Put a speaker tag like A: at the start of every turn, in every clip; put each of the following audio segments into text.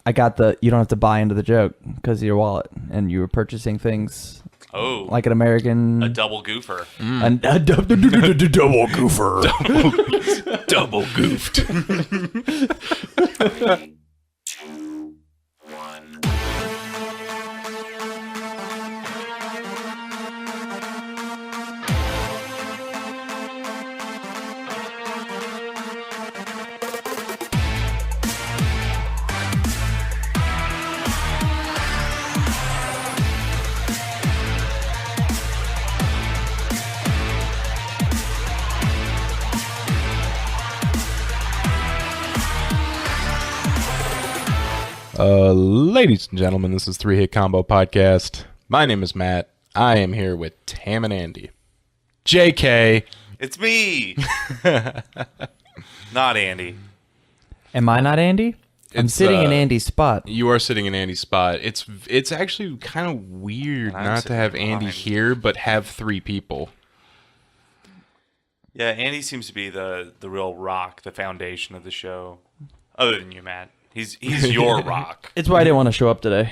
A: I got you don't have to buy into the joke because of your wallet, and you were purchasing things.
B: Oh,
A: like an American...
B: A double goofer.
A: A double goofer.
B: Double goofed.
C: 3, 2, 1.
D: Ladies and gentlemen, this is Three Hit Combo Podcast. My name is Matt. I am here with Tam and Andy. JK.
B: It's me. Not Andy.
A: Am I not Andy? I'm sitting in Andy's spot.
D: You are sitting in Andy's spot. It's actually kind of weird not to have Andy here, but have three people.
B: Yeah, Andy seems to be the real rock, the foundation of the show. Other than you, Matt. He's your rock.
A: It's why I didn't want to show up today.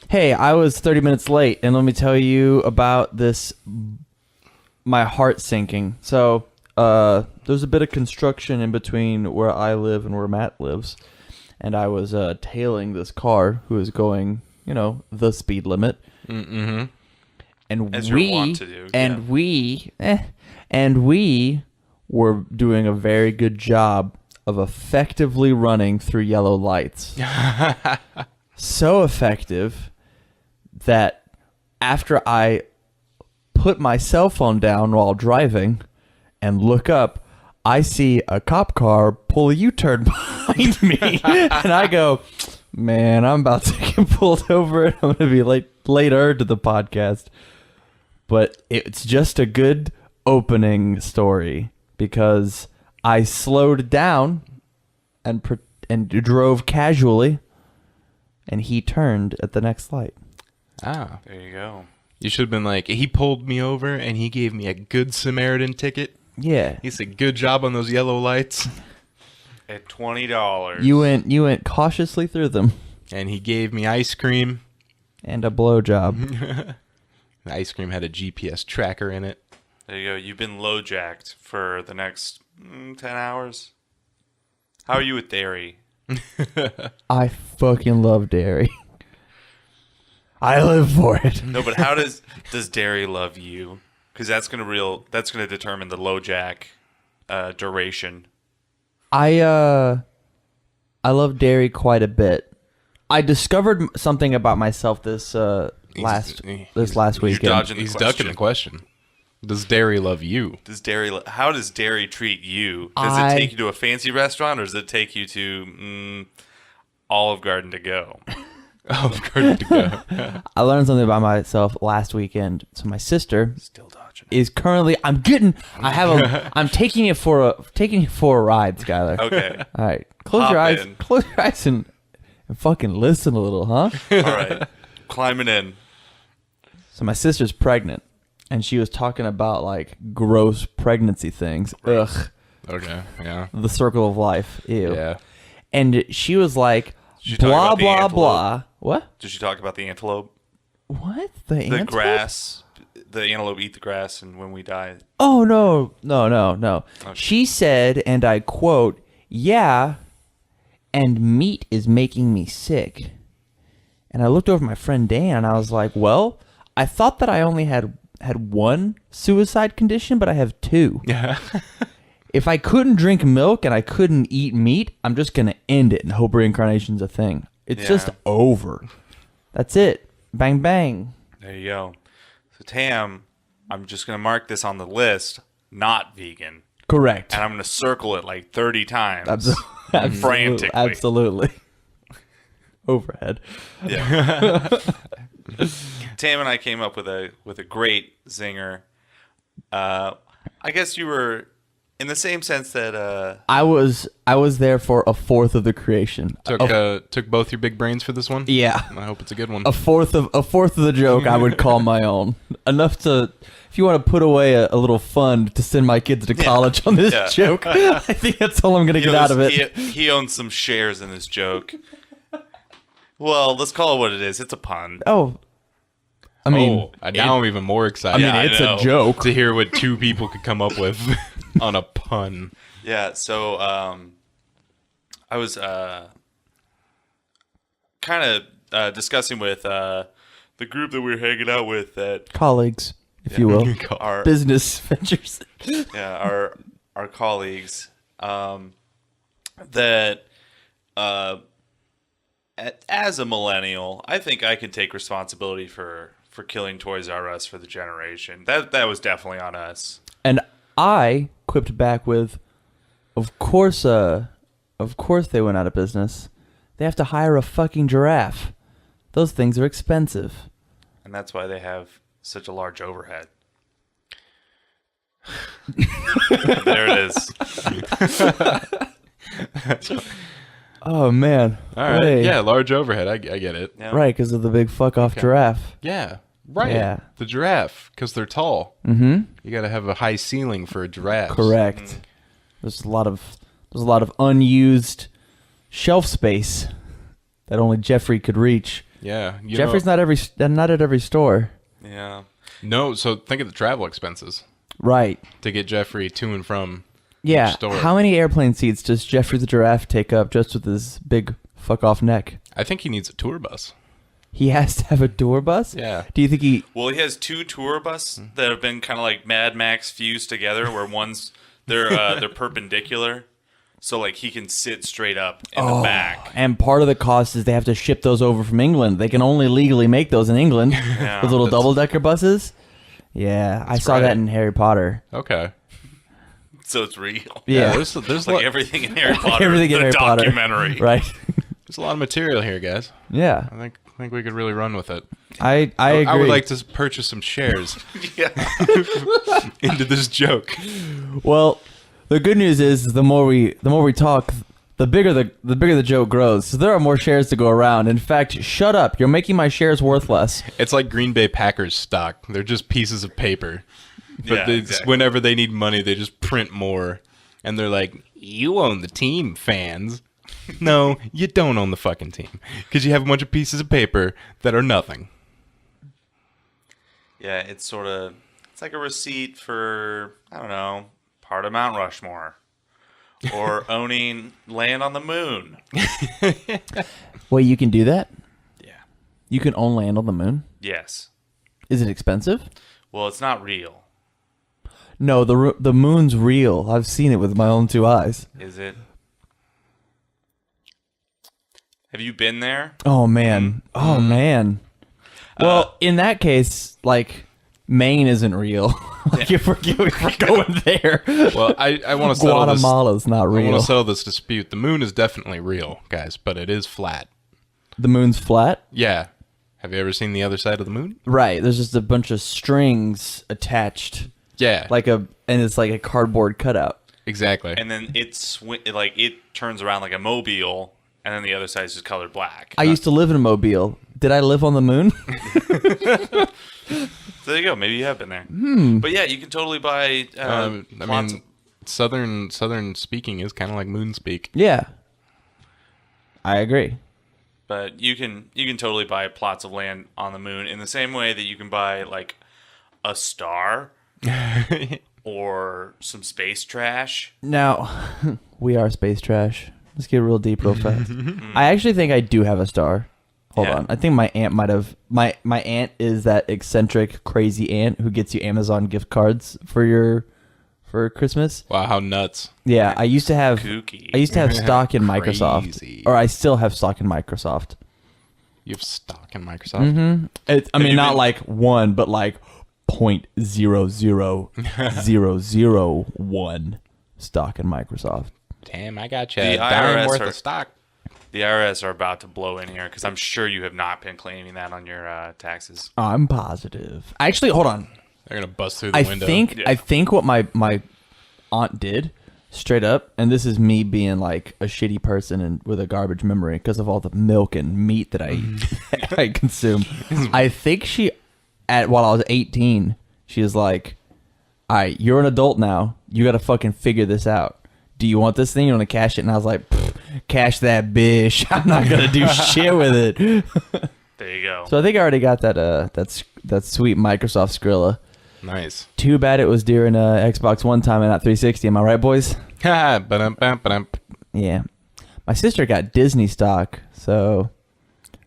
A: Hey, I was 30 minutes late, and let me tell you about this, my heart sinking. So, there's a bit of construction in between where I live and where Matt lives, and I was tailing this car who was going, the speed limit.
D: Mm-hmm.
B: And as you want to do.
A: And we were doing a very good job of effectively running through yellow lights. So effective that after I put my cell phone down while driving and look up, I see a cop car pull a U-turn behind me. And I go, man, I'm about to get pulled over and I'm going to be later to the podcast. But it's just a good opening story because I slowed down and drove casually, and he turned at the next light.
D: Ah.
B: There you go.
D: You should have been like, he pulled me over and he gave me a good Samaritan ticket.
A: Yeah.
D: He said, good job on those yellow lights.
B: At $20.
A: You went cautiously through them.
D: And he gave me ice cream.
A: And a blowjob.
D: The ice cream had a GPS tracker in it.
B: There you go. You've been low-jacked for the next 10 hours. How are you with dairy?
A: I fucking love dairy. I live for it.
B: No, but how does dairy love you? Because that's gonna determine the low-jack duration.
A: I love dairy quite a bit. I discovered something about myself this last weekend.
D: He's ducking the question. Does dairy love you?
B: How does dairy treat you? Does it take you to a fancy restaurant, or does it take you to Olive Garden to go?
D: Olive Garden to go.
A: I learned something about myself last weekend. So my sister
B: Still dodging.
A: is currently. I'm taking it for a ride, Skyler.
B: Okay.
A: All right. Close your eyes.
B: In.
A: Close your eyes and fucking listen a little, huh?
B: All right. Climbing in.
A: So my sister's pregnant. And she was talking about, gross pregnancy things. Ugh.
D: Okay, yeah.
A: The circle of life. Ew.
D: Yeah.
A: And she was like,
B: Did she talk
A: blah,
B: about the
A: blah,
B: antelope?
A: blah. What?
B: Did she talk about the antelope?
A: What?
B: The
A: antelope?
B: grass. The antelope eat the grass, and when we die.
A: Oh, no.
B: Okay.
A: She said, and I quote, yeah, and meat is making me sick. And I looked over at my friend Dan, and I was like, well, I thought that I only had one suicide condition, but I have two.
D: Yeah.
A: If I couldn't drink milk and I couldn't eat meat, I'm just going to end it and hope reincarnation's a thing. It's just over. That's it. Bang, bang.
B: There you go. So, Tam, I'm just going to mark this on the list, not vegan.
A: Correct.
B: And I'm going to circle it 30 times.
A: Absolutely.
B: Frantically.
A: Absolutely. Overhead.
B: Yeah. Tam and I came up with a great zinger. I guess you were In the same sense that
A: I was there for a fourth of the creation.
D: Took both your big brains for this one?
A: Yeah.
D: I hope it's a good one.
A: A fourth of the joke I would call my own. Enough to, if you want to put away a little fund to send my kids to college on this joke, I think that's all I'm going to get out of it.
B: He owns some shares in this joke. Well, let's call it what it is. It's a pun.
A: Oh, I mean,
D: now I'm even more excited.
B: Yeah,
A: it's
B: I know.
A: a joke.
D: To hear what two people could come up with on a pun.
B: Yeah, so I was kind of discussing with the group that we were hanging out with that
A: colleagues, if you will,
B: our
A: business ventures.
B: our colleagues that as a millennial, I think I can take responsibility for killing Toys R Us for the generation. That was definitely on us.
A: And I quipped back with, of course they went out of business. They have to hire a fucking giraffe. Those things are expensive.
B: And that's why they have such a large overhead. There it is.
A: Oh, man.
D: All right.
A: Hey.
D: Yeah, large overhead. I get it.
B: Yeah.
A: Right, because of the big fuck-off giraffe.
D: Yeah. Right.
A: Yeah.
D: The giraffe, because they're tall.
A: Mm-hmm.
D: You got to have a high ceiling for a giraffe.
A: Correct. There's a lot of unused shelf space that only Jeffrey could reach.
D: Yeah.
A: Jeffrey's not at every store.
B: Yeah.
D: No, so think of the travel expenses
A: Right.
D: to get Jeffrey to and from
A: Yeah.
D: each store.
A: How many airplane seats does Jeffrey the giraffe take up just with his big fuck-off neck?
D: I think he needs a tour bus.
A: He has to have a tour bus?
D: Yeah.
A: Do you think he...
B: Well, he has two tour buses that have been kind of like Mad Max fused together, where they're perpendicular, so like he can sit straight up in the back.
A: And part of the cost is they have to ship those over from England. They can only legally make those in England.
B: Yeah,
A: those little double-decker buses. Yeah, I saw
D: right.
A: that in Harry Potter.
D: Okay.
B: So it's real.
A: Yeah.
D: There's
B: Like everything in Harry Potter.
A: Everything in
B: the
A: Harry Potter.
B: documentary.
A: Right.
D: there's a lot of material here, guys.
A: Yeah.
D: I think we could really run with it.
A: I agree.
D: I would like to purchase some shares
B: Yeah.
D: into this joke.
A: Well, the good news is the more we talk, the bigger the joke grows. So there are more shares to go around. In fact, shut up. You're making my shares worth less.
D: It's like Green Bay Packers stock. They're just pieces of paper. But
B: Yeah, exactly.
D: whenever they need money, they just print more. And they're like, you own the team, fans. No, you don't own the fucking team. Because you have a bunch of pieces of paper that are nothing.
B: Yeah, it's like a receipt for, I don't know, part of Mount Rushmore. Or owning land on the moon.
A: Wait, you can do that?
B: Yeah.
A: You can own land on the moon?
B: Yes.
A: Is it expensive?
B: Well, it's not real.
A: No, the moon's real. I've seen it with my own two eyes.
B: Is it? Have you been there?
A: Oh man. Oh man. Well, in that case, like Maine isn't real. Like if we're going there,
D: Well, I want to settle this.
A: Guatemala's not
D: I want
A: real.
D: to settle this dispute. The moon is definitely real, guys, but it is flat.
A: The moon's flat.
D: Yeah. Have you ever seen the other side of the moon?
A: Right. There's just a bunch of strings attached,
D: Yeah.
A: and it's like a cardboard cutout.
D: exactly.
B: And then it turns around like a mobile, and then the other side is just colored black.
A: I used to live in Mobile. Did I live on the moon?
B: So there you go. Maybe you have been there. But yeah, you can totally buy.
D: I mean, southern speaking is kind of like moon speak.
A: Yeah. I agree.
B: But you can totally buy plots of land on the moon in the same way that you can buy like a star or some space trash.
A: Now, we are space trash. Let's get real deep real fast. I actually think I do have a star. Hold
B: Yeah.
A: on. I think my aunt might have. My aunt is that eccentric, crazy aunt who gets you Amazon gift cards for Christmas.
D: Wow, how nuts.
A: Yeah, I used to have.
B: Kooky.
A: I used to have stock in Microsoft,
D: Crazy.
A: or I still have stock in Microsoft.
D: You have stock in Microsoft?
A: I mean,
B: you
A: not
B: been-
A: like one, but like 0.00001 stock in Microsoft.
D: Damn, I got you
B: The
D: a dime
B: IRS
D: worth
B: are-
D: of stock.
B: The IRS are about to blow in here because I'm sure you have not been claiming that on your taxes.
A: I'm positive. Actually, hold on.
D: They're going to bust through the
A: I
D: window.
A: think
B: Yeah.
A: I think what my aunt did Straight up, and this is me being like a shitty person and with a garbage memory because of all the milk and meat that I eat, I consume. I think while I was 18, she was like, "All right, you're an adult now. You got to fucking figure this out. Do you want this thing? You want to cash it?" And I was like, "Cash that bitch. I'm not gonna do shit with it."
B: There you go.
A: So I think I already got that sweet Microsoft Skrilla.
D: Nice.
A: Too bad it was during Xbox One time and not 360. Am I right, boys?
D: Ha, ba-dum-bum-ba-dum.
A: Yeah. My sister got Disney stock, so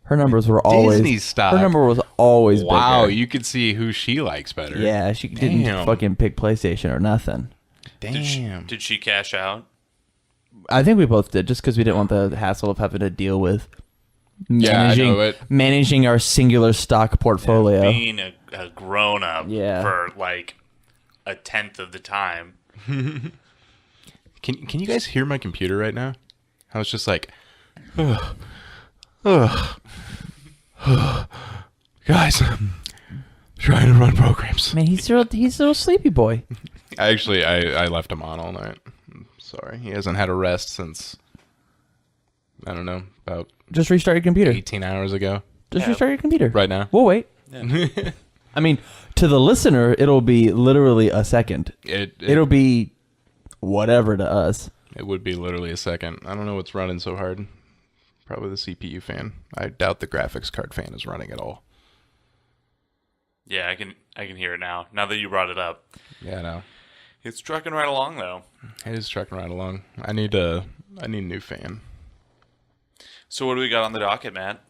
A: her numbers were always
D: Disney stock?
A: Her number was always
D: Wow,
A: bigger.
D: you could see who she likes better.
A: Yeah, she didn't
D: Damn.
A: fucking pick PlayStation or nothing.
D: Damn.
B: Did she cash out?
A: I think we both did, just because we didn't want the hassle of having to deal with managing our singular stock portfolio.
B: Being a grown up
A: Yeah.
B: for like a tenth of the time.
D: Can you guys hear my computer right now? I was just like, guys, I'm trying to run programs.
A: Man, he's a little sleepy boy.
D: I left him on all night. I'm sorry. He hasn't had a rest since, I don't know, about
A: Just restart your computer.
D: 18 hours ago.
A: Just restart your computer.
D: Right now.
A: We'll wait. I mean, to the listener, it'll be literally a second. It'll be whatever to us.
D: It would be literally a second. I don't know what's running so hard. Probably the CPU fan. I doubt the graphics card fan is running at all.
B: Yeah, I can hear it now. Now that you brought it up.
D: Yeah, no.
B: It's trucking right along though.
D: It is trucking right along. I need a new fan.
B: So what do we got on the docket, Matt?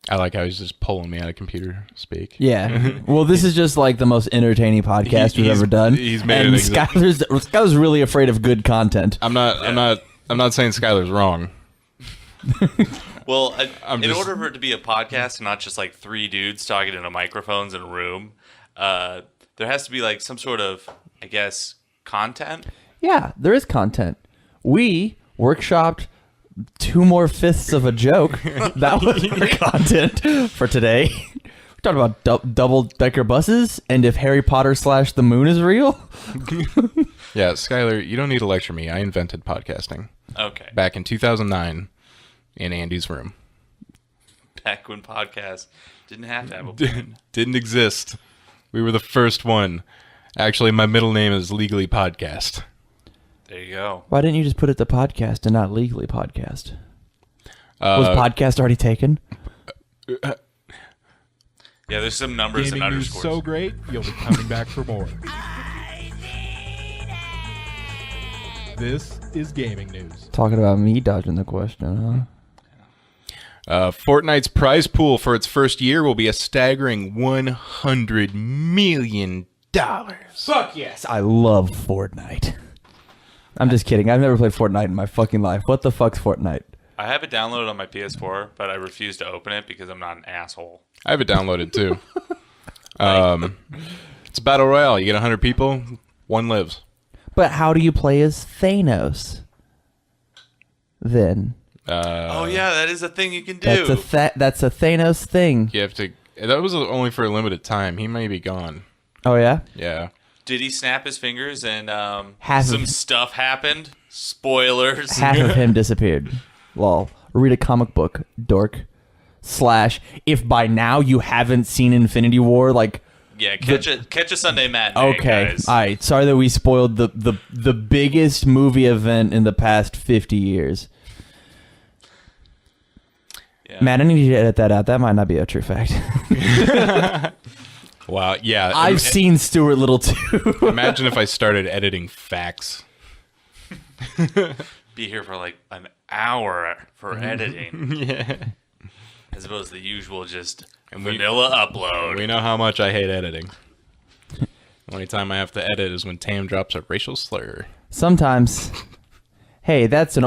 D: I like how he's just pulling me out of computer speak.
A: Yeah. Well, this is just like the most entertaining podcast we've ever done.
D: He's made
A: and
D: it
A: Skyler's really afraid of good content.
D: I'm not saying Skyler's wrong.
B: Well, in order for it to be a podcast and not just like three dudes talking into microphones in a room, there has to be like some sort of, I guess, content.
A: Yeah, there is content. We workshopped 2 more fifths of a joke. That was our content for today. We talked about double-decker buses and if Harry Potter / the moon is real.
D: Yeah, Skyler, you don't need to lecture me. I invented podcasting
B: Okay.
D: back in 2009 in Andy's room.
B: Back when podcasts didn't have to have a point.
D: Didn't exist. We were the first one. Actually, my middle name is Legally Podcast.
B: There you go.
A: Why didn't you just put it to podcast and not legally podcast? Was podcast already taken?
B: Yeah, there's some numbers
E: Gaming
B: and
E: news
B: underscores.
E: so great, you'll be coming back for more. This is gaming news.
A: Talking about me dodging the question, huh?
D: Fortnite's prize pool for its first year will be a staggering $100 million.
A: Fuck yes. I love Fortnite. I'm just kidding. I've never played Fortnite in my fucking life. What the fuck's Fortnite?
B: I have it downloaded on my PS4, but I refuse to open it because I'm not an asshole.
D: I have it downloaded too. It's a battle royale. You get 100 people, one lives.
A: But how do you play as Thanos? Then
B: Oh yeah, that is a thing you can do.
A: that's a Thanos thing.
D: You have to. That was only for a limited time. He may be gone.
A: Oh yeah.
D: Yeah.
B: Did he snap his fingers and
A: Half
B: some
A: of-
B: stuff happened? Spoilers.
A: Half of him disappeared. Lol. Read a comic book, dork. / if by now you haven't seen Infinity War, like.
B: Yeah, catch a Sunday matinee,
A: Okay,
B: guys.
A: all right. Sorry that we spoiled the biggest movie event in the past 50 years.
B: Yeah.
A: Matt, I need you to edit that out. That might not be a true fact.
D: Wow. Yeah.
A: I've seen Stuart Little too.
D: Imagine if I started editing facts.
B: Be here for like an hour for editing,
D: Yeah.
B: as opposed to the usual just
D: we-
B: vanilla upload.
D: We know how much I hate editing. The only time I have to edit is when Tam drops a racial slur.
A: Sometimes, hey, that's the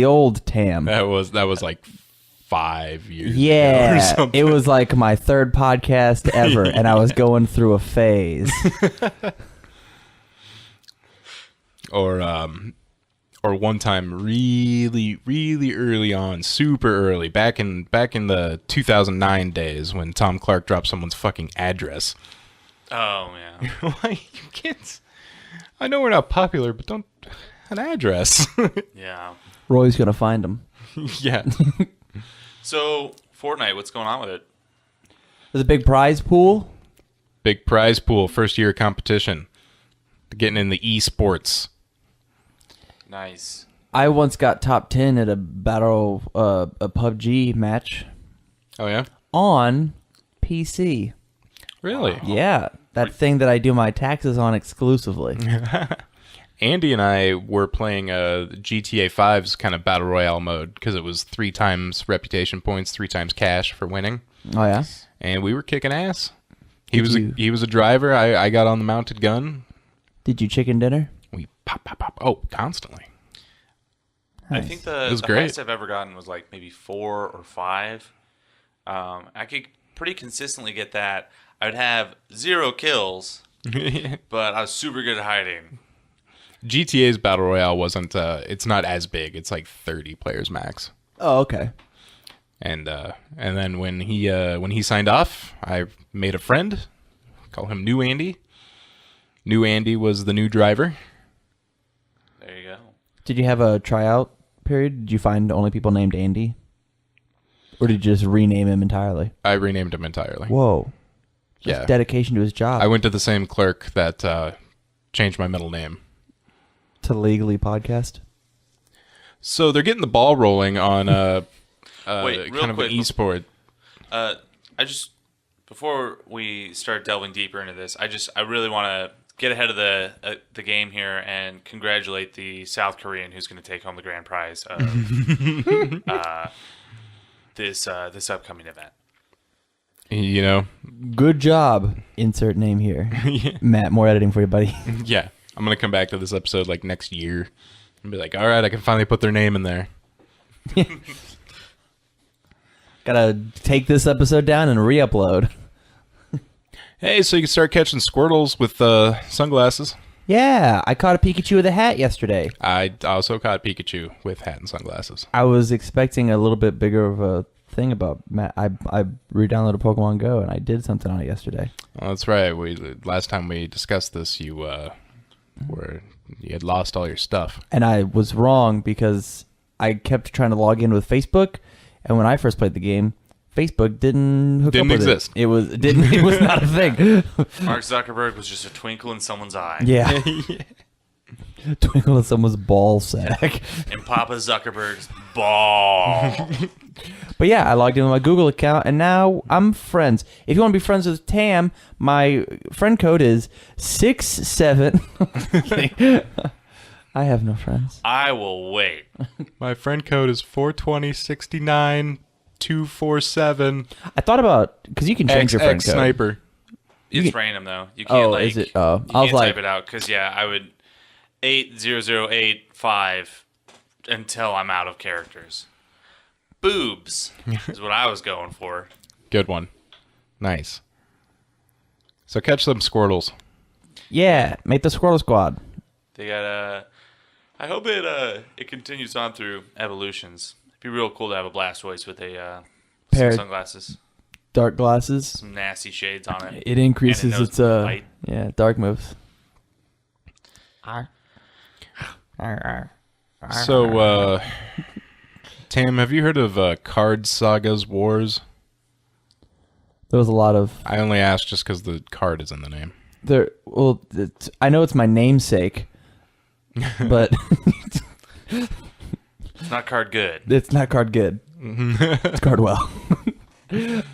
A: old Tam.
D: That was like 5 years ago or
A: Yeah,
D: something.
A: it was like my 3rd podcast ever, and I was going through a phase.
D: Or one time really, really early on, super early, back in the 2009 days when Tom Clark dropped someone's fucking address.
B: Oh yeah.
D: Why you kids? I know we're not popular, but don't an address.
B: Yeah.
A: Roy's gonna find him.
D: Yeah.
B: So Fortnite, what's going on with it?
A: There's a big prize pool.
D: Big prize pool, first year competition. Getting in the esports.
B: Nice.
A: I once got top 10 at a a PUBG match
D: Oh yeah?
A: on PC.
D: Really?
A: Yeah, that thing that I do my taxes on exclusively.
D: Andy and I were playing GTA 5's kind of battle royale mode because it was 3 times reputation points, 3 times cash for winning,
A: Oh yeah.
D: and we were kicking ass. He
A: Did
D: was
A: you-
D: he was a driver. I got on the mounted gun.
A: Did you chicken dinner?
D: We pop pop pop. Oh, constantly.
B: I
A: Nice.
B: think
D: It
B: the
D: was great.
B: highest I've ever gotten was like maybe 4 or 5. I could pretty consistently get that. I would have 0 kills, but I was super good at hiding.
D: GTA's battle royale wasn't. It's not as big. It's like 30 players max.
A: Oh, okay.
D: And then when he signed off, I made a friend. Call him New Andy. New Andy was the new driver.
B: There you go.
A: Did you have a tryout period? Did you find only people named Andy? Or did you just rename him entirely?
D: I renamed him entirely.
A: Whoa. That's
D: Yeah.
A: dedication to his job.
D: I went to the same clerk that changed my middle name.
A: to Legally Podcast.
D: So they're getting the ball rolling on
B: Wait, real
D: kind of
B: quick,
D: an esport.
B: I just before we start delving deeper into this, I really want to get ahead of the game here and congratulate the South Korean who's going to take home the grand prize of this upcoming event.
D: You know,
A: Good job. Insert name here. Matt, more editing for you, buddy.
D: yeah. I'm gonna come back to this episode like next year and be like, all right, I can finally put their name in there.
A: Gotta take this episode down and re-upload.
D: Hey, so you can start catching squirtles with sunglasses.
A: Yeah, I caught a Pikachu with a hat yesterday.
D: I also caught Pikachu with hat and sunglasses.
A: I was expecting a little bit bigger of a thing about Matt. I re-downloaded Pokemon Go and I did something on it yesterday.
D: Well, that's right. Last time we discussed this, you had lost all your stuff.
A: And I was wrong because I kept trying to log in with Facebook, and when I first played the game, Facebook didn't hook
D: Didn't
A: up with
D: exist.
A: It was it was not a thing.
B: Mark Zuckerberg was just a twinkle in someone's eye.
A: Yeah. Twinkle in someone's ball sack.
B: And Papa Zuckerberg's ball.
A: But yeah, I logged in with my Google account, and now I'm friends. If you want to be friends with Tam, my friend code is 67. I have no friends.
B: I will wait.
D: My friend code is 42069-247.
A: I thought about, because you can change your friend
D: XX
A: code.
D: sniper.
B: It's random though. You can't
A: Oh,
B: like.
A: is it?
B: You
A: I was
B: can't
A: like,
B: type it out because I would 80085 until I'm out of characters. Boobs is what I was going for.
D: Good one. Nice. So catch them squirtles.
A: yeah, make the Squirrel Squad.
B: They got I hope it continues on through evolutions. It'd be real cool to have a Blastoise with a
A: Pair
B: some
A: of
B: sunglasses,
A: dark glasses.
B: some nasty shades on it.
A: It increases
B: knows
A: its
B: bite.
A: dark moves.
D: So, Tam, have you heard of Card Saga's Wars?
A: There was a lot of
D: I only asked just because the card is in the name.
A: there. Well, I know it's my namesake, but
B: It's not card good.
A: it's not card good. It's card well.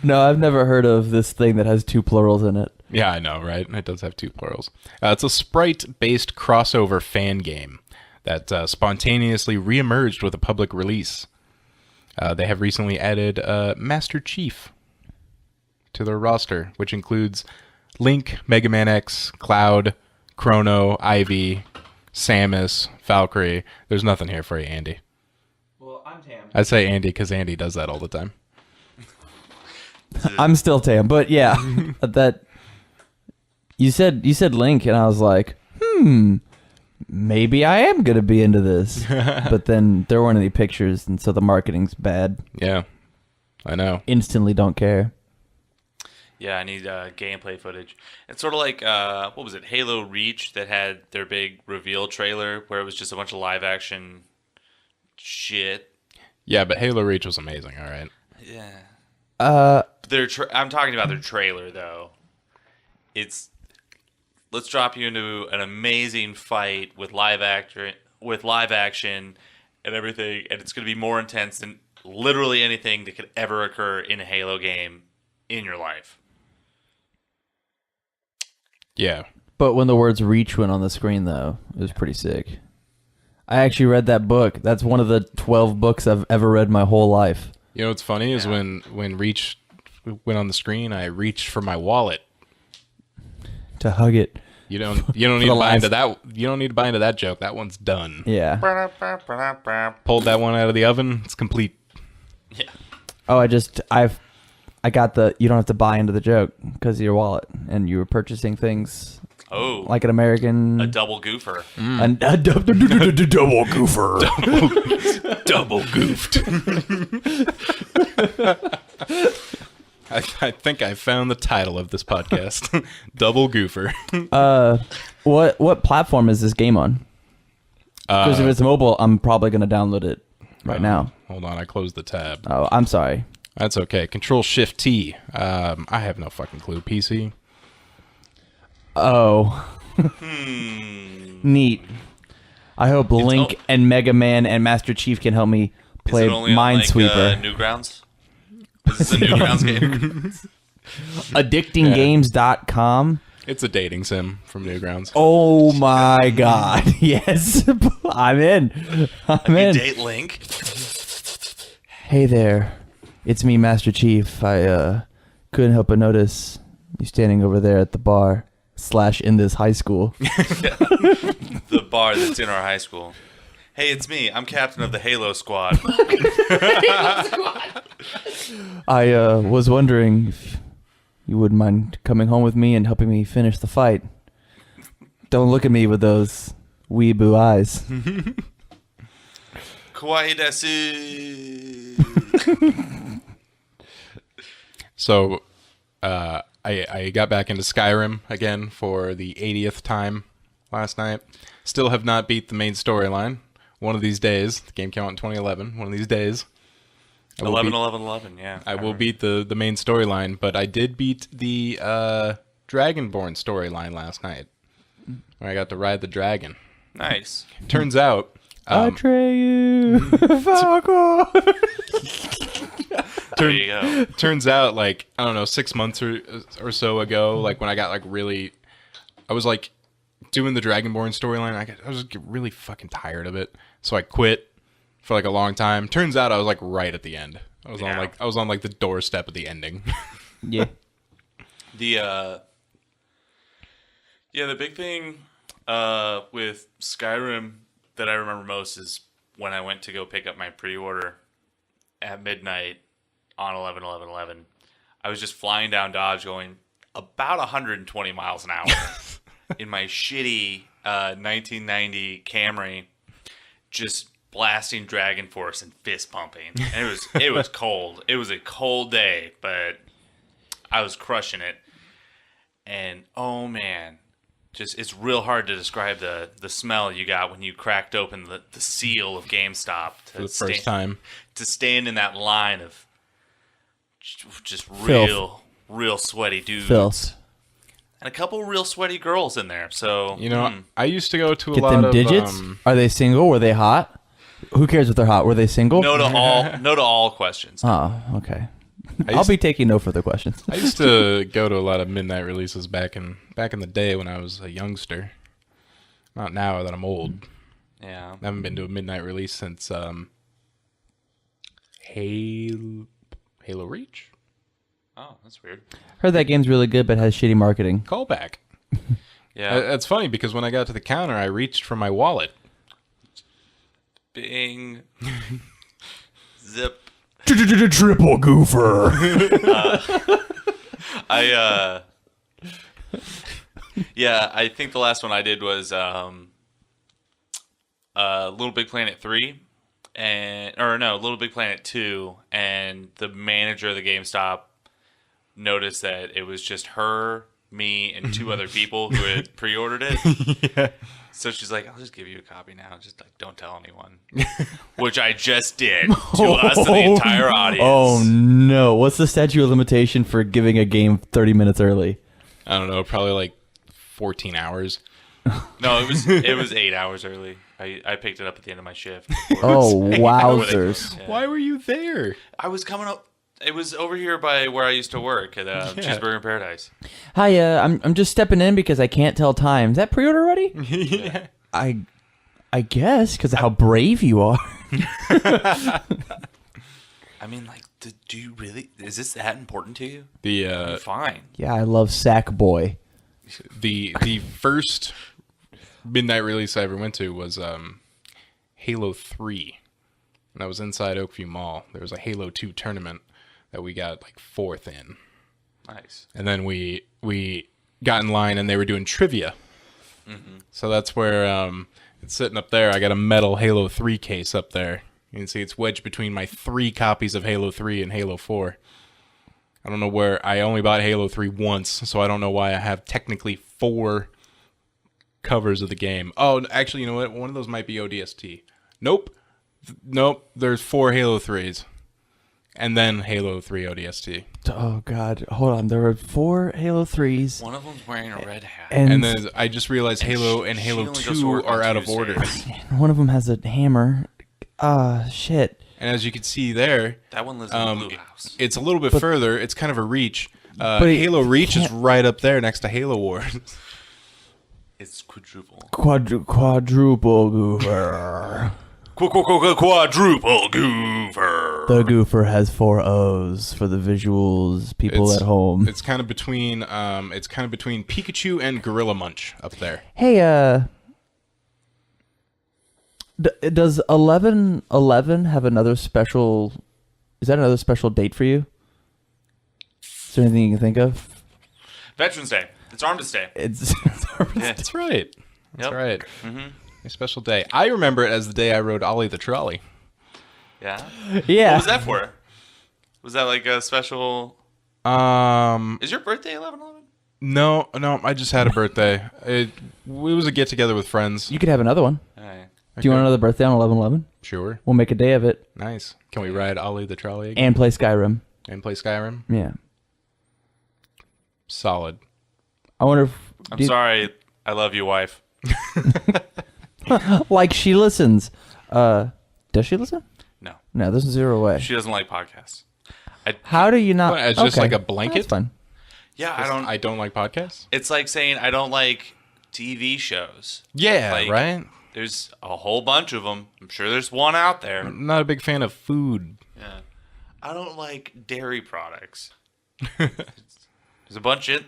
A: No, I've never heard of this thing that has 2 plurals in it.
D: Yeah, I know, right? It does have 2 plurals. It's a sprite-based crossover fan game that spontaneously reemerged with a public release. They have recently added Master Chief to their roster, which includes Link, Mega Man X, Cloud, Chrono, Ivy, Samus, Valkyrie. There's nothing here for you, Andy.
A: Well, I'm Tam.
D: I say Andy because Andy does that all the time.
A: I'm still Tam, but yeah, that you said Link, and I was like, maybe I am gonna be into this. But then there weren't any pictures, and so the marketing's bad.
D: Yeah, I know.
A: Instantly don't care.
B: Yeah, I need gameplay footage. It's sort of like what was it, Halo Reach, that had their big reveal trailer where it was just a bunch of live action shit.
D: Yeah, but Halo Reach was amazing. All right.
B: Yeah.
A: Uh,
B: I'm talking about their trailer though. Let's drop you into an amazing fight with live action and everything, and it's going to be more intense than literally anything that could ever occur in a Halo game in your life.
D: Yeah.
A: but when the words "reach" went on the screen, though, it was pretty sick. I actually read that book. That's one of the 12 books I've ever read my whole life.
D: You know what's funny is when Reach went on the screen, I reached for my wallet.
A: To hug it.
D: You don't need to buy into that. You don't need to buy into that joke. That one's done.
A: Yeah.
D: Pulled that one out of the oven. It's complete.
B: Yeah.
A: Oh, I got the, you don't have to buy into the joke because of your wallet, and you were purchasing things
B: Oh,
A: like an American.
B: a double goofer.
A: A double goofer.
D: Double goofed. I think I found the title of this podcast. Double goofer.
A: What platform is this game on? Because if it's mobile, I'm probably going to download it right now.
D: Hold on, I closed the tab.
A: Oh, I'm sorry.
D: That's okay. Control Shift T. I have no fucking clue. PC.
A: Oh. Neat. I hope Link and Mega Man and Master Chief can help me play
B: Is it only
A: Minesweeper.
B: on, Newgrounds? Is this a Newgrounds game?
A: Addictinggames.com.
D: It's a dating sim from Newgrounds.
A: Oh my god. Yes. I'm in. I'm
B: You
A: in.
B: date Link?
A: Hey there. It's me, Master Chief. I couldn't help but notice you standing over there at the bar / in this high school.
B: The bar that's in our high school. Hey, it's me. I'm captain of the Halo squad.
A: I was wondering if you wouldn't mind coming home with me and helping me finish the fight. Don't look at me with those weeaboo eyes.
B: Kawaii desu.
D: So, I got back into Skyrim again for the 80th time last night. Still have not beat the main storyline. One of these days, the game came out in 2011. One of these days,
B: 11, yeah.
D: I will beat the main storyline, but I did beat the Dragonborn storyline last night, where I got to ride the dragon.
B: Nice.
D: Turns out,
A: Atreyu, Falcor.
B: There you go.
D: turns out, like, I don't know, 6 months or so ago, like when I got like really, I was like doing the Dragonborn storyline. I was really fucking tired of it, so I quit for like a long time. Turns out I was like right at the end. I was on like the doorstep of the ending.
A: Yeah.
B: The big thing with Skyrim that I remember most is when I went to go pick up my pre-order at midnight on 11/11/11. I was just flying down Dodge going about 120 miles an hour in my shitty 1990 Camry, just blasting Dragon Force and fist pumping. And it was cold. It was a cold day, but I was crushing it. And oh man, just it's real hard to describe the smell you got when you cracked open the seal of GameStop
D: For the first time.
B: to stand in that line of just
A: Filth.
B: real sweaty dudes.
A: Filth.
B: And a couple real sweaty girls in there. So
D: You know, I used to go to a
A: Get
D: lot
A: them
D: of
A: digits? Are they single? Were they hot? Who cares if they're hot? Were they single?
B: no to all questions.
A: Oh, okay. I'll be taking no further questions.
D: I used to go to a lot of midnight releases back in the day when I was a youngster. Not now that I'm old.
B: Yeah.
D: I haven't been to a midnight release since Halo Reach?
B: Oh, that's weird.
A: Heard that game's really good, but has shitty marketing.
D: Callback.
B: Yeah.
D: That's funny because when I got to the counter, I reached for my wallet.
B: Bing. Zip.
A: Triple goofer.
B: I think the last one I did was Little Big Planet 3 Little Big Planet 2, and the manager of the GameStop noticed that it was just her, me, and 2 other people who had pre-ordered it.
D: Yeah.
B: So she's like, I'll just give you a copy now. Just like, don't tell anyone. Which I just did to us and the entire audience.
A: Oh no! What's the statute of limitation for giving a game 30 minutes early?
D: I don't know, probably like 14 hours.
B: No, it was 8 hours early. I picked it up at the end of my shift.
A: Oh wowzers!
B: Yeah.
D: Why were you there?
B: I was coming up. It was over here by where I used to work at Cheeseburger in Paradise.
A: Hi, I'm just stepping in because I can't tell time. Is that pre-order ready?
D: Yeah.
A: I guess because of how brave you are.
B: I mean, like, do you really? Is this that important to you?
D: The
B: Fine.
A: Yeah, I love Sackboy.
D: the first midnight release I ever went to was Halo 3. And that was inside Oakview Mall. There was a Halo 2 tournament that we got like 4th in.
B: Nice.
D: And then we got in line and they were doing trivia. So that's where it's sitting up there. I got a metal Halo 3 case up there. You can see it's wedged between my 3 copies of Halo 3 and Halo 4. I don't know where. I only bought Halo 3 once, so I don't know why I have technically 4 covers of the game. Oh, actually, you know what? One of those might be ODST. Nope. There's 4 Halo 3s. And then Halo 3 ODST.
A: Oh God! Hold on. There were 4 Halo 3s,
B: One of them's wearing a red hat.
D: And then I just realized Halo and
B: she
D: Halo
B: only goes to
D: 2
B: work on
D: are out of
B: Tuesdays.
D: order.
A: one of them has a hammer. Shit.
D: And as you can see there,
B: That one lives in the blue house.
D: it's a little bit further. It's kind of a Reach.
A: But it
D: Halo Reach is
A: can't-
D: right up there next to Halo Wars.
B: It's quadruple.
A: Quadruple Goofer.
B: Quadruple Goofer.
A: The Goofer has 4 O's for the visuals. People at home.
D: It's kind of between Pikachu and Gorilla Munch up there.
A: Hey, does 11/11 have another special? Is that another special date for you? Is there anything you can think of?
B: Veterans Day. It's Armistice Day.
A: It's
B: Yeah.
D: That's right. That's
B: Yep.
D: right. A special day. I remember it as the day I rode Ollie the Trolley.
B: Yeah.
A: yeah.
B: What was that for? Was that like a special? Is your birthday 11/11?
D: No, I just had a birthday. It was a get together with friends.
A: You could have another one.
B: All right.
A: Do you want another birthday on 11/11?
D: Sure.
A: We'll make a day of it
D: Nice. Can we ride Ollie the Trolley again
A: and play Skyrim.
D: and play Skyrim?
A: Yeah.
D: Solid.
A: I wonder if
B: I'm sorry. I love you, wife.
A: like she listens. Does she listen?
B: No,
A: No, this is 0 way.
B: she doesn't like podcasts.
A: How do you not?
D: What, it's just like a blanket?
A: That's fine.
B: Yeah,
D: I don't like podcasts.
B: It's like saying I don't like TV shows.
D: Yeah,
B: Like,
D: right?
B: There's a whole bunch of them. I'm sure there's one out there.
D: I'm not a big fan of food.
B: Yeah. I don't like dairy products. There's a bunch in.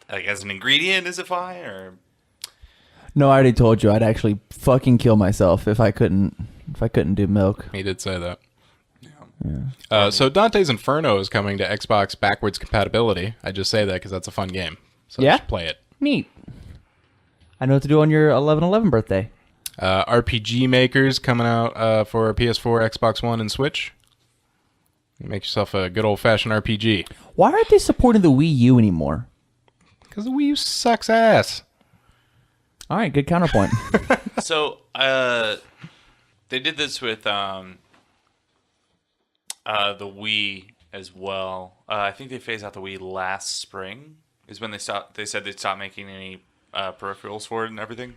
B: Like as an ingredient, is it fine or?
A: No, I already told you I'd actually fucking kill myself if I couldn't do milk.
D: He did say that. So Dante's Inferno is coming to Xbox backwards compatibility. I just say that because that's a fun game. So
A: Yeah?
D: just play it.
A: Neat. I know what to do on your 11/11 birthday.
D: RPG Maker's coming out for PS4, Xbox One, and Switch. You make yourself a good old-fashioned RPG.
A: Why aren't they supporting the Wii U anymore?
D: Because the Wii U sucks ass.
A: All right, good counterpoint.
B: So, they did this with the Wii as well. I think they phased out the Wii last spring. Is when they stopped. They said they'd stop making any peripherals for it and everything.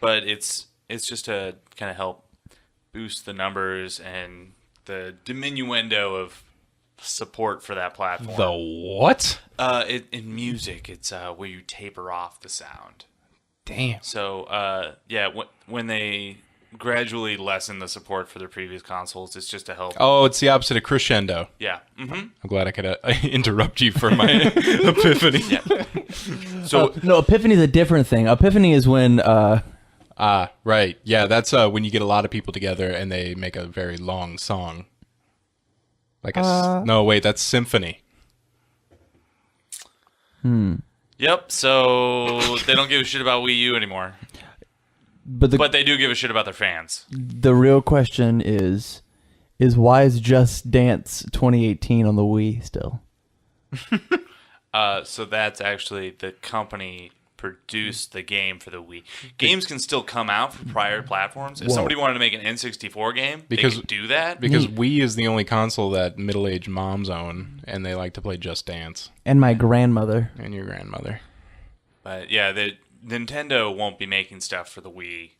B: But it's just to kind of help boost the numbers and the diminuendo of support for that platform.
D: The what?
B: In music, it's where you taper off the sound.
D: Damn.
B: So, when they gradually lessen the support for their previous consoles, it's just to help.
D: Oh, it's the opposite of crescendo.
B: Yeah. Mm-hmm.
D: I'm glad I could interrupt you for my epiphany.
B: Yeah. So,
A: no, Epiphany is a different thing. Epiphany is when
D: Right. Yeah, that's when you get a lot of people together and they make a very long song. Like no, wait, that's symphony.
B: yep. So they don't give a shit about Wii U anymore,
A: but
B: but they do give a shit about their fans.
A: the real question is why is Just Dance 2018 on the Wii still?
B: So that's actually the company produced the game for the Wii. Games can still come out for prior platforms. If somebody wanted to make an N64 game, they could do that.
D: Because Wii is the only console that middle-aged moms own, and they like to play Just Dance.
A: And my grandmother.
D: And your grandmother.
B: But yeah, Nintendo won't be making stuff for the Wii.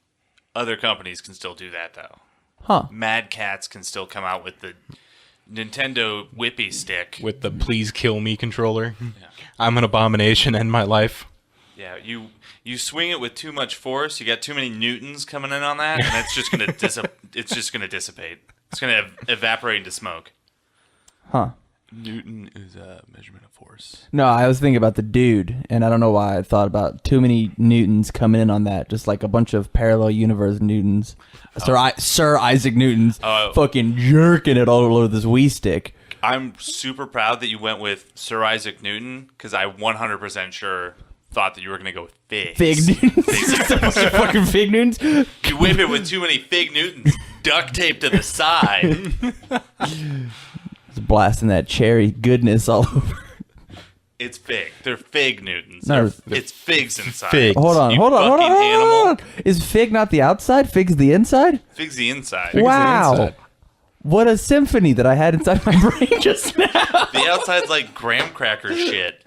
B: Other companies can still do that, though.
A: Huh.
B: Mad Cats can still come out with the Nintendo Whippy Stick.
D: With the Please Kill Me controller. Yeah. I'm an abomination, end my life.
B: Yeah, you swing it with too much force. You got too many newtons coming in on that, and it's just gonna dissipate. It's gonna evaporate into smoke.
A: Huh.
B: Newton is a measurement of force.
A: No, I was thinking about the dude, and I don't know why I thought about too many newtons coming in on that. Just like a bunch of parallel universe newtons. Sir Isaac Newton's fucking jerking it all over this Wii stick.
B: I'm super proud that you went with Sir Isaac Newton, because I 100% sure thought that you were going to go with figs.
A: Fig Newtons? Just a bunch of fucking Fig Newtons?
B: You whip it with too many Fig Newtons duct taped to the side.
A: Just blasting that cherry goodness all over.
B: It's fig. They're Fig Newtons.
A: No,
B: it's figs inside.
D: Figs.
A: Hold on.
B: Animal.
A: Is Fig not the outside? Fig's the inside?
B: Fig's the inside.
A: Wow.
D: inside.
A: What a symphony that I had inside my brain just now.
B: The outside's like graham cracker shit.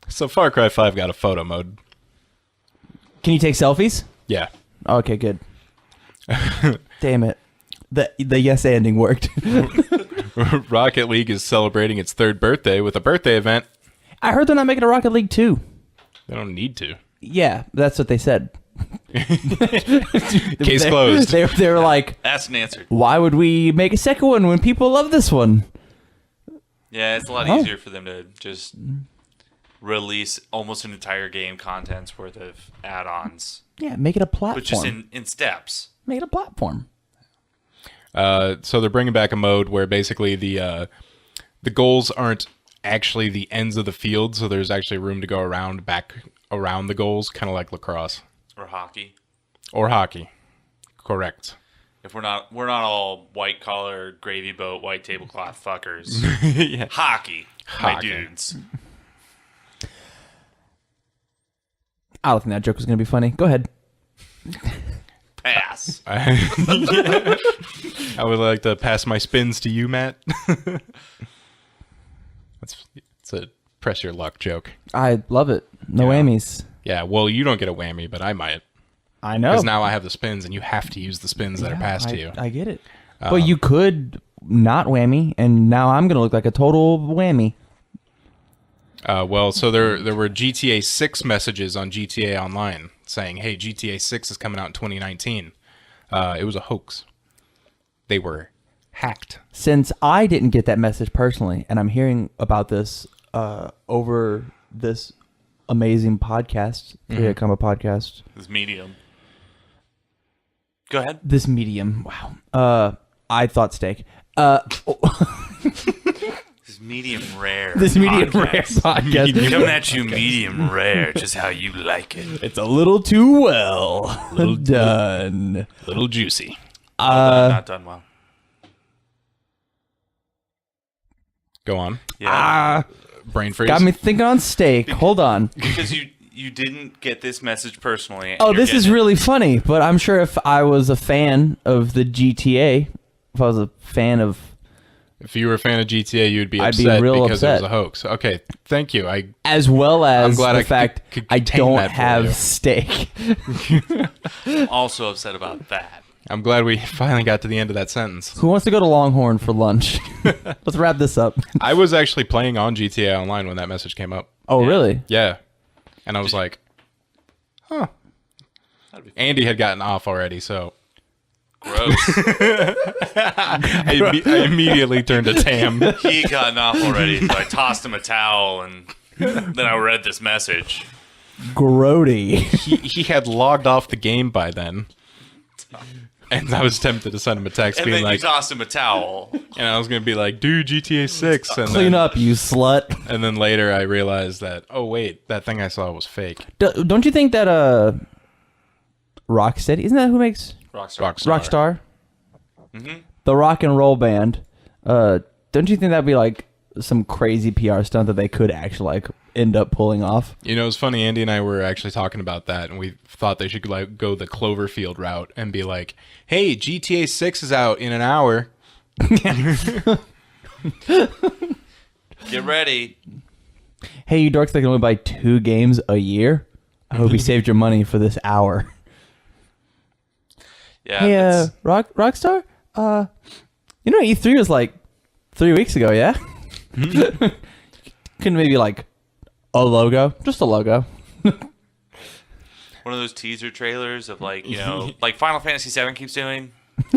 D: So Far Cry 5 got a photo mode.
A: Can you take selfies?
D: Yeah.
A: Okay, good. Damn it. The yes ending worked.
D: Rocket League is celebrating its 3rd birthday with a birthday event.
A: I heard they're not making a Rocket League 2.
D: They don't need to.
A: Yeah, that's what they said.
D: Case closed.
A: They were like,
B: Asked and answered.
A: why would we make a second one when people love this one?
B: Yeah, it's a lot easier for them to just release almost an entire game content's worth of add-ons,
A: Yeah, make it a platform.
B: but just in steps.
A: Make it a platform.
D: So they're bringing back a mode where basically the goals aren't actually the ends of the field, so there's actually room to go back around the goals, kind of like lacrosse
B: Or hockey.
D: or hockey. Correct.
B: If we're not all white collar, gravy boat, white tablecloth fuckers.
D: Yeah.
B: Hockey, my
D: Hockey.
B: dudes.
A: I don't think that joke was going to be funny. Go ahead.
B: Pass.
D: I would like to pass my spins to you, Matt. It's a press your luck joke.
A: I love it. No
D: Yeah.
A: whammies.
D: Yeah, well, you don't get a whammy, but I might.
A: I know.
D: Because now I have the spins, and you have to use the spins that are passed to you.
A: I get it. But you could not whammy, and now I'm going to look like a total whammy.
D: Well, so there were GTA 6 messages on GTA Online saying, hey, GTA 6 is coming out in 2019. It was a hoax. They were hacked.
A: Since I didn't get that message personally, and I'm hearing about this over this amazing podcast, Three Comma podcast.
B: This medium. Go ahead.
A: This medium. Wow. I thought steak.
B: This medium rare.
A: This medium
B: podcast.
A: rare podcast.
B: Coming at you medium rare, just how you like it.
A: It's a little too well done.
D: Little juicy.
B: Not done well.
D: Go on.
B: Yeah.
D: Brain freeze.
A: Got me thinking on steak. Hold on.
B: Because you didn't get this message personally.
A: Oh,
B: you're
A: this is
B: getting it.
A: really funny, but I'm sure if I was a fan of the GTA, if I was a fan of...
D: If you were a fan of GTA, you'd be
A: I'd be
D: upset
A: real
D: because
A: upset.
D: it was a hoax. Okay, thank you.
A: As well as
D: I'm glad
A: the
D: I
A: fact
D: could
A: I
D: contain
A: don't
D: that for
A: have
D: you.
A: steak.
B: Also upset about that.
D: I'm glad we finally got to the end of that sentence.
A: Who wants to go to Longhorn for lunch? Let's wrap this up.
D: I was actually playing on GTA Online when that message came up.
A: Oh, really?
D: Yeah. And I was like, huh. Andy had gotten off already, so
B: Gross.
D: I immediately turned to Tam.
B: He gotten off already, so I tossed him a towel, and then I read this message.
A: Grody.
D: He had logged off the game by then. And I was tempted to send him a text
B: And
D: being
B: then
D: like,
B: you tossed him a towel.
D: and I was going to be like, dude, GTA 6. And
A: Clean
D: then,
A: up, you slut.
D: And then later I realized that, oh, wait, that thing I saw was fake.
A: Don't you think that Rocksteady, isn't that who makes
B: Rockstar.
A: Rockstar?
B: Mm-hmm.
A: The rock and roll band don't you think that'd be like some crazy PR stunt that they could actually like end up pulling off?
D: You know, it's funny. Andy and I were actually talking about that, and we thought they should like go the Cloverfield route and be like, "Hey, GTA 6 is out in an hour.
B: Get ready.
A: Hey, you dorks that can only buy 2 games a year. I hope you saved your money for this hour.
B: Yeah.
A: Hey,
B: it's-
A: Rockstar. You know, E3 was like 3 weeks ago. Yeah. Couldn't maybe like a logo, just a logo.
B: one of those teaser trailers of like, you know, like Final Fantasy VII keeps doing.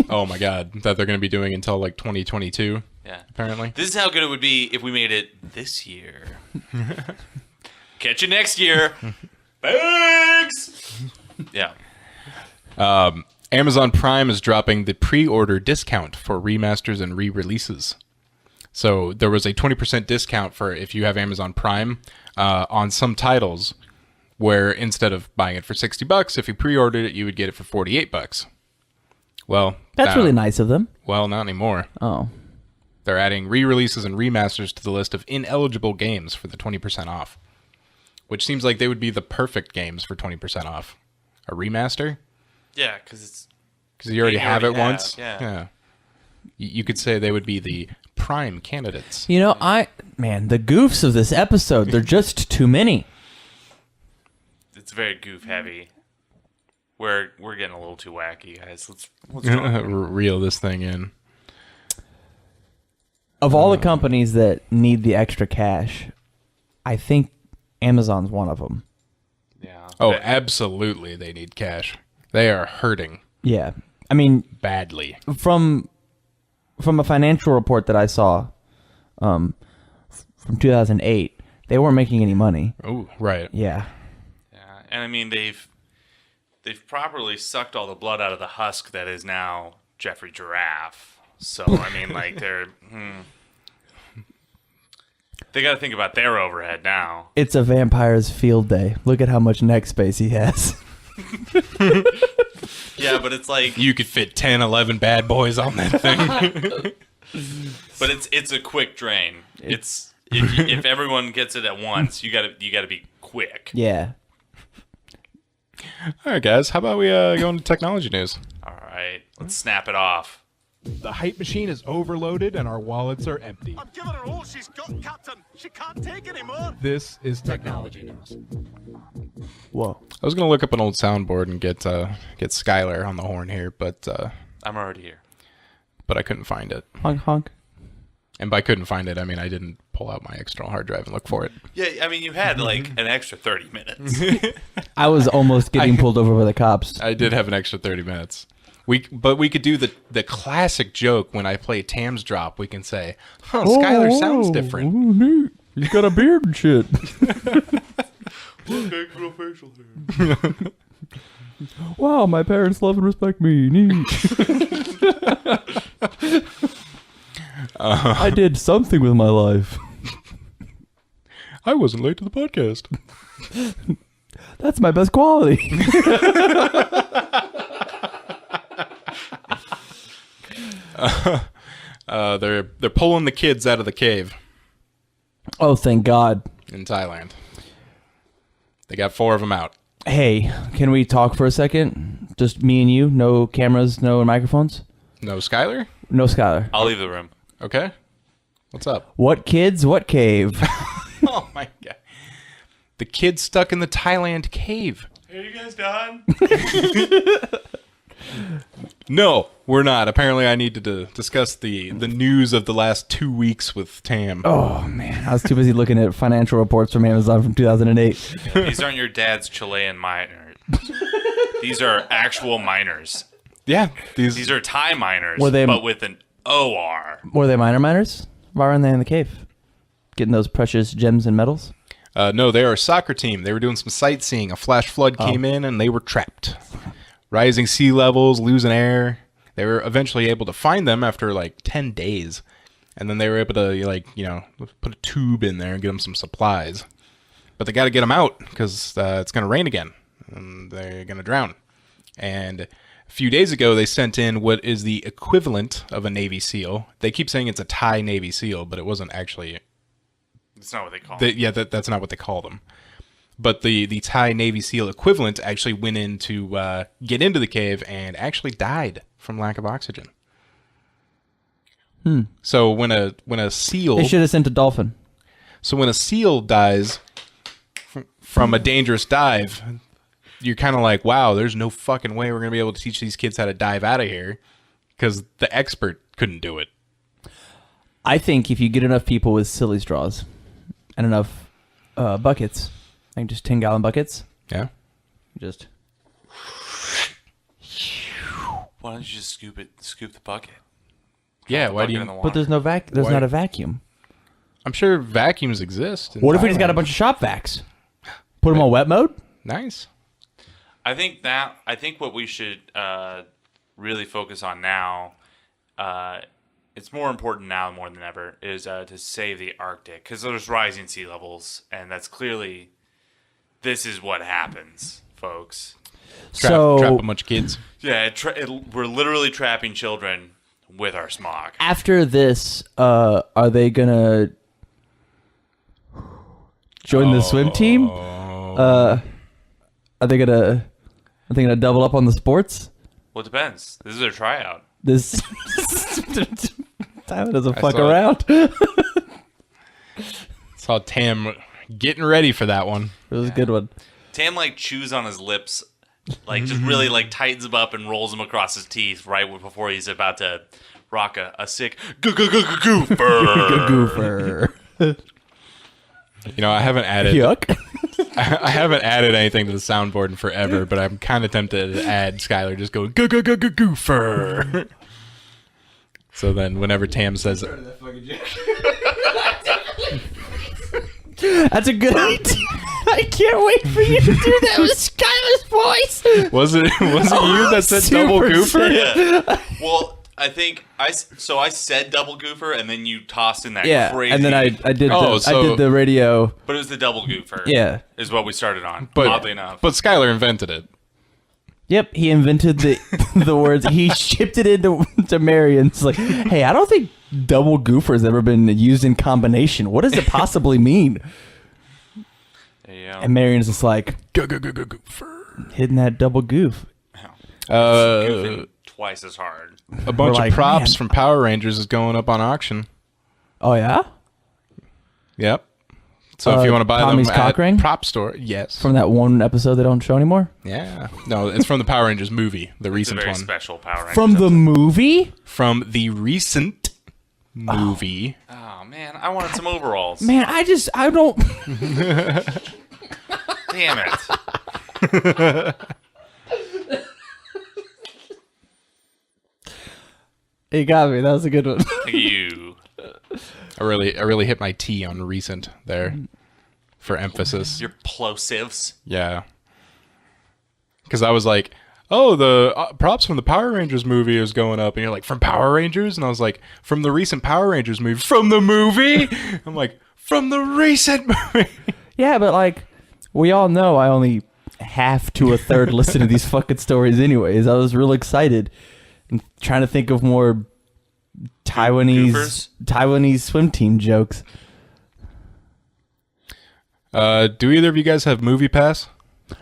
D: Oh my god, that they're going to be doing until like 2022.
B: Yeah.
D: Apparently.
B: This is how good it would be if we made it this year. Catch you next year. Thanks. Yeah.
D: Amazon Prime is dropping the pre-order discount for remasters and re-releases. So there was a 20% discount for if you have Amazon Prime on some titles, where instead of buying it for $60, if you pre-ordered it, you would get it for $48. Well,
A: That's really nice of them.
D: Well, not anymore.
A: Oh.
D: They're adding re-releases and remasters to the list of ineligible games for the 20% off, which seems like they would be the perfect games for 20% off. A remaster?
B: Yeah, because
D: you already have it
B: already have,
D: once?
B: yeah.
D: You could say they would be the prime candidates.
A: You know, the goofs of this episode, they're just too many.
B: it's very goof heavy. We're getting a little too wacky, guys. Let's go.
D: Reel this thing in.
A: Of all the companies that need the extra cash, I think Amazon's one of them.
B: Yeah.
D: Oh,
B: But-
D: absolutely they need cash. They are hurting
A: Yeah. I mean,
D: badly.
A: from a financial report that I saw from 2008, they weren't making any money.
D: Oh, right.
A: Yeah.
B: Yeah, and I mean they've properly sucked all the blood out of the husk that is now Jeffrey Giraffe. So I mean, like they got to think about their overhead now.
A: It's a vampire's field day. Look at how much neck space he has.
B: Yeah, but it's like,
D: You could fit 10, 11 bad boys on that thing.
B: but it's a quick drain. It's if everyone gets it at once, you gotta be quick.
A: Yeah.
D: All right, guys. How about we go into technology news?
B: All right, let's snap it off.
E: The hype machine is overloaded and our wallets are empty.
F: I'm giving her all she's got, Captain. She can't take any more.
E: This is technology news.
A: Whoa.
D: I was going to look up an old soundboard and get Skyler on the horn here, but
B: I'm already here.
D: I couldn't find it.
A: Honk, honk.
D: And by couldn't find it, I mean I didn't pull out my external hard drive and look for it.
B: Yeah, I mean you had like an extra 30 minutes.
A: I was almost getting pulled over by the cops.
D: I did have an extra 30 minutes. But we could do the classic joke when I play Tam's Drop. We can say, "Oh, Skyler sounds different."
A: Oh, neat. He's got a beard and shit.
B: Okay, grow facial hair.
A: Wow, my parents love and respect me. Neat. I did something with my life.
D: I wasn't late to the podcast.
A: That's my best quality.
D: They're pulling the kids out of the cave
A: Oh, thank God.
D: in Thailand. They got 4 of them out.
A: Hey, can we talk for a second? Just me and you? No cameras, no microphones?
D: No Skyler?
A: No Skyler.
B: I'll leave the room.
D: Okay. What's up?
A: What kids? What cave?
D: Oh my god. The kids stuck in the Thailand cave.
B: Are you guys done?
D: No, we're not. Apparently I need to discuss the news of the last 2 weeks with Tam.
A: Oh, man. I was too busy looking at financial reports from Amazon from 2008.
B: These aren't your dad's Chilean miners. These are actual miners.
D: Yeah.
B: These are Thai miners,
A: Were they-
B: but with an OR.
A: Were they miners? Why weren't they in the cave? Getting those precious gems and metals?
D: No, they are a soccer team. They were doing some sightseeing. A flash flood came in and they were trapped. Rising sea levels, losing air. They were eventually able to find them after like 10 days. And then they were able to, put a tube in there and get them some supplies. But they got to get them out because it's going to rain again. And they're going to drown. And A few days ago, they sent in what is the equivalent of a Navy SEAL. They keep saying it's a Thai Navy SEAL, but it wasn't actually.
B: That's not what they call them.
D: Yeah, that's not what they call them. But the Thai Navy SEAL equivalent actually went in to get into the cave and actually died from lack of oxygen. So when a SEAL,
A: They should have sent a dolphin.
D: so when a SEAL dies from a dangerous dive, you're kind of like, wow, there's no fucking way we're gonna be able to teach these kids how to dive out of here because the expert couldn't do it.
A: I think if you get enough people with silly straws and enough buckets, like just 10-gallon buckets,
D: Yeah.
A: just
B: Why don't you just scoop the bucket?
D: Yeah.
B: The
D: Why do
B: bucket
D: you?
B: in the water.
A: but there's no There's
D: Why-
A: not a vacuum.
D: I'm sure vacuums exist. in
A: What if we just got a
D: Thailand.
A: bunch of shop vacs? Put them on wet mode.
D: Nice.
B: I think what we should really focus on now, it's more important now more than ever, is to save the Arctic because there's rising sea levels, and that's clearly this is what happens, folks.
D: Trap a bunch of kids.
B: Yeah, we're literally trapping children with our smog.
A: After this, are they gonna join the swim team? Are they gonna double up on the sports?
B: Well, it depends. This is their tryout.
A: This Tyler doesn't
D: I
A: fuck
D: saw it.
A: around.
D: Saw Tam getting ready for that one.
A: It was a good one.
B: Tam chews on his lips, just really tightens them up and rolls them across his teeth right before he's about to rock a sick goofer.
A: Goofer.
D: You know, I haven't added
A: Yuck.
D: I haven't added anything to the soundboard in forever, but I'm kind of tempted to add Skyler just going goofer. So then, whenever Tam says,
A: That's a good idea. I can't wait for you to do that with Skyler's voice.
D: "Was it you that said double
A: Super
D: goofer?"
B: Yeah. Well, I think I said double goofer, and then you tossed in that crazy.
A: and then I did
D: Oh,
A: I did the radio.
B: But it was the double goofer.
A: Yeah.
B: is what we started on.
D: But
B: oddly enough,
D: but Skyler invented it.
A: Yep, he invented the the words. He shipped it into to Marion's like, hey, I don't think double goofer has ever been used in combination. What does it possibly mean?
B: yeah.
A: And Marion's just like
D: Goofer.
A: hitting that double goof.
B: Goofing twice as hard.
D: A bunch
A: like,
D: of props
A: man.
D: from Power Rangers is going up on auction.
A: Oh yeah,
D: Yep. So if you want to buy
A: Tommy's
D: them
A: cock
D: at
A: ring?
D: prop store, yes.
A: from that one episode they don't show anymore.
D: Yeah. No, it's from the Power Rangers movie, the
B: It's a
D: recent
B: very
D: one.
B: special Power Rangers.
A: From the movie,
D: From the recent movie.
B: Oh man, I wanted some overalls.
A: man, I don't.
B: Damn it.
A: You got me. That was a good one.
B: You.
D: I really hit my T on recent there for emphasis.
B: Your plosives.
D: Yeah. Because I was like, oh, the props from the Power Rangers movie is going up. And you're like, from Power Rangers? And I was like, from the recent Power Rangers movie. From the movie? I'm like, from the recent movie.
A: Yeah, but we all know I only half to a third listen to these fucking stories anyways. I was real excited. I'm trying to think of more
B: Goofers?
A: Taiwanese swim team jokes.
D: Do either of you guys have Movie Pass?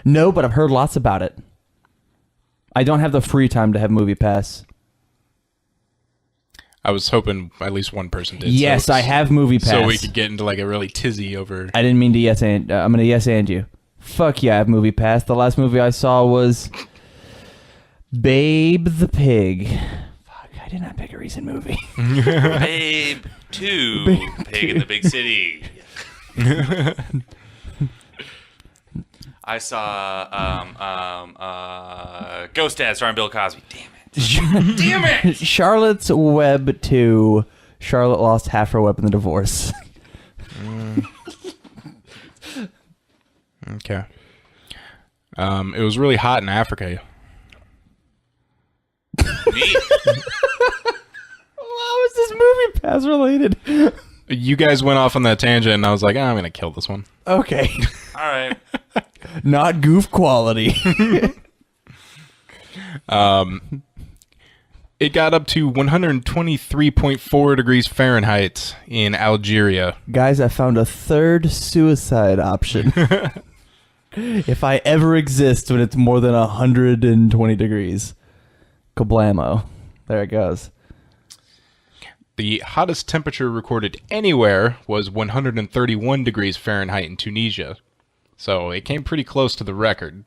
A: No, but I've heard lots about it. I don't have the free time to have Movie Pass.
D: I was hoping at least one person did.
A: Yes, I have Movie Pass.
D: So we could get into a really tizzy over.
A: I didn't mean to yes and I'm gonna yes and you. Fuck yeah, I have Movie Pass. The last movie I saw was Babe the Pig. Fuck, I did not pick a recent movie.
B: Babe 2. Pig in the Big City. I saw Ghost Dad starring Bill Cosby. Damn it. Damn it!
A: Charlotte's Web 2. Charlotte lost half her web in the divorce.
D: Okay. It was really hot in Africa.
B: Neat.
A: How is this Movie Pass related?
D: You guys went off on that tangent, and I was like, I'm going to kill this one.
A: Okay.
B: All right.
A: Not goof quality.
D: It got up to 123.4 degrees Fahrenheit in Algeria.
A: Guys, I found a third suicide option. If I ever exist when it's more than 120 degrees. Kablamo. There it goes.
D: The hottest temperature recorded anywhere was 131 degrees Fahrenheit in Tunisia. So it came pretty close to the record.